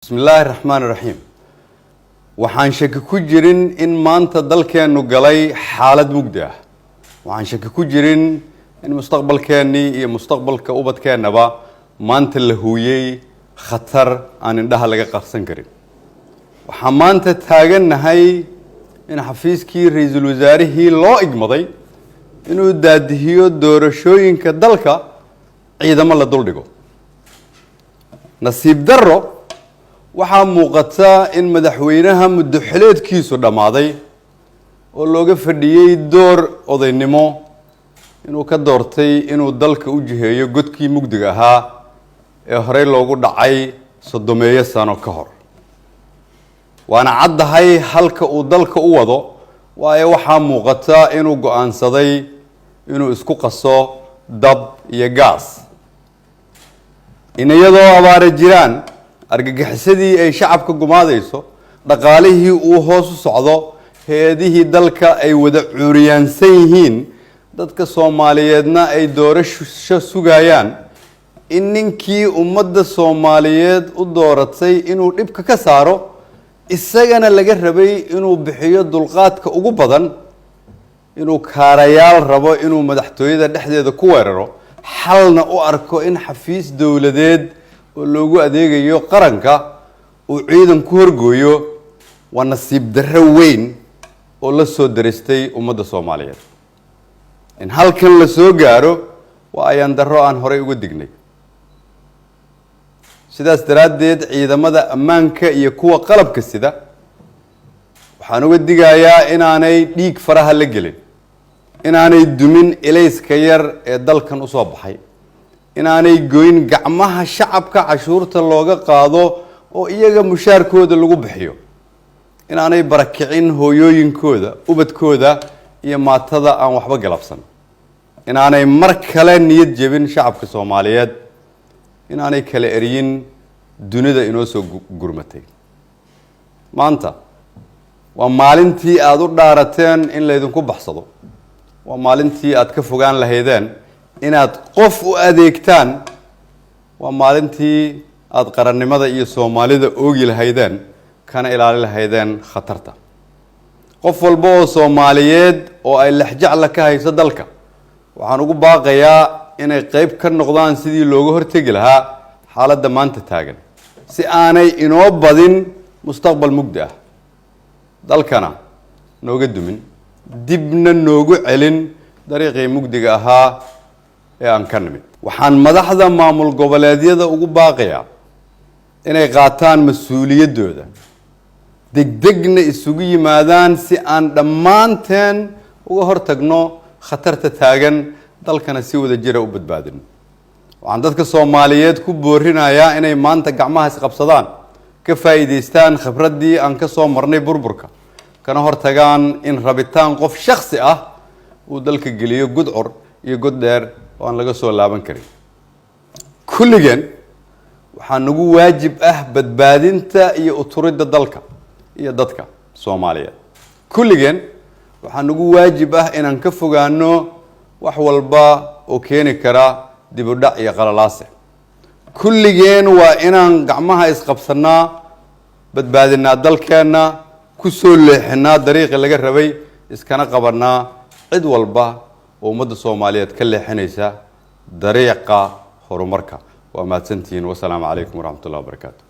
بسم الله الرحمن الرحيم waxaan shaki ku jirin in maanta dalkeenu galay xaalad mugdi ah waxaan shaki ku jirin in mustaqbalkeeni iyo mustaqbalka ubadkeenaba maanta la huuyay khatar aan indhaha laga qarsan karin waxaan maanta taaganahay in xafiiskii ra'iisul wasaarihii loo igmaday inuu daadihiyo doorashooyinka dalka ciidamo la dul dhigo nasiib darro waxaa muuqata in madaxweynaha muddo xileedkiisu dhamaaday oo looga fadhiyay door odaynimo inuu ka doortay inuu dalka u jiheeyo godkii mugdiga ahaa ee hore loogu dhacay 30 sano ka hor waana caddahay halka uu dalka u wado waayo waxaa muuqata inuu go'aansaday inuu isku qaso dab iyo gaas inayadoo abaara jiraan argagixisadii ay shacabka gumaadayso dhaqaalihii uu hoos u socdo heedihii dalka ay wada cuuriyaansan yihiin dadka Soomaaliyeedna ay doorasho sugayaan in ninkii ummadda Soomaaliyeed u dooratay inuu dhibka ka saaro isagana laga rabay inuu bixiyo dulqaadka ugu badan inuu kaarayaal rabo inuu madaxtooyada dhexdeeda ku weeraro xalna u arko in xafiis dawladeed oo loogu adeegayo qaranka uu ciidan ku horgooyo waa nasiib darro weyn oo la soo daristay ummadda Soomaaliyeed in halkan la soo gaaro waa ayaan darro aan hore uga dignay sidaas daraadeed ciidamada ammaanka iyo kuwa qalabka sida waxaan uga digayaa inaanay dhiig faraha la gelin inaanay dumin ilayska yar ee dalkan u soo baxay inaanay goyn gacmaha shacabka cashuurta looga qaado oo iyaga mushaarkooda lagu bixiyo inaanay barakicin hooyooyinkooda ubadkooda iyo maatada aan waxba galabsan inaanay mar kale niyad jebin shacabka Soomaaliyeed inaanay kala eriyin dunida inoo soo gurmatay maanta waa maalintii aad u dhaarateen in la idinku baxsado waa maalintii aad ka fogaan lahaydeen inaad qof u adeegtaan waa maalintii aad qarannimada iyo Soomaalida oogi lahaydeen kana ilaali lahaydeen khatarta qof walba oo Soomaaliyeed oo ay laxjacla ka hayso dalka waxaan ugu baaqayaa inay qayb ka noqdaan sidii looga hortagi lahaa xaaladda maanta taagan si aanay inoo badin mustaqbal mugdi ah dalkana nooga dumin dibna noogu celin dariiqii mugdiga ahaa ee aan ka nimid waxaan madaxda maamul goboleedyada ugu baaqayaa inay qaataan mas'uuliyadooda degdegna isugu yimaadaan si aan dhammaanteen uga hortagno khatarta taagan dalkana si wada jira u badbaadino waxaan dadka Soomaaliyeed ku boorinayaa inay maanta gacmaha is qabsadaan ka faa'iideystaan khibradii aan ka soo marnay burburka kana hortagaan in rabitaan qof shakhsi ah uu dalka geliyo gudcur iyo god dheer oo aan laga soo laaban karin kulligeen waxaa nagu waajib ah badbaadinta iyo uturidda dalka iyo dadka Soomaaliyeed kulligeen waxaa nagu waajib ah inaan ka fogaano wax walba oo keeni kara dib u dhac iyo qalalaase kulligeen waa inaan gacmaha isqabsanaa badbaadinaa dalkeena ku soo leexinaa dariiqi laga rabay iskana qabanaa cid walba oo ummadda Soomaaliyeed ka leexinaysa dariiqa horumarka waa mahadsantihiin wassalaamu calaykum waraxmatullaahi wabarakaatuh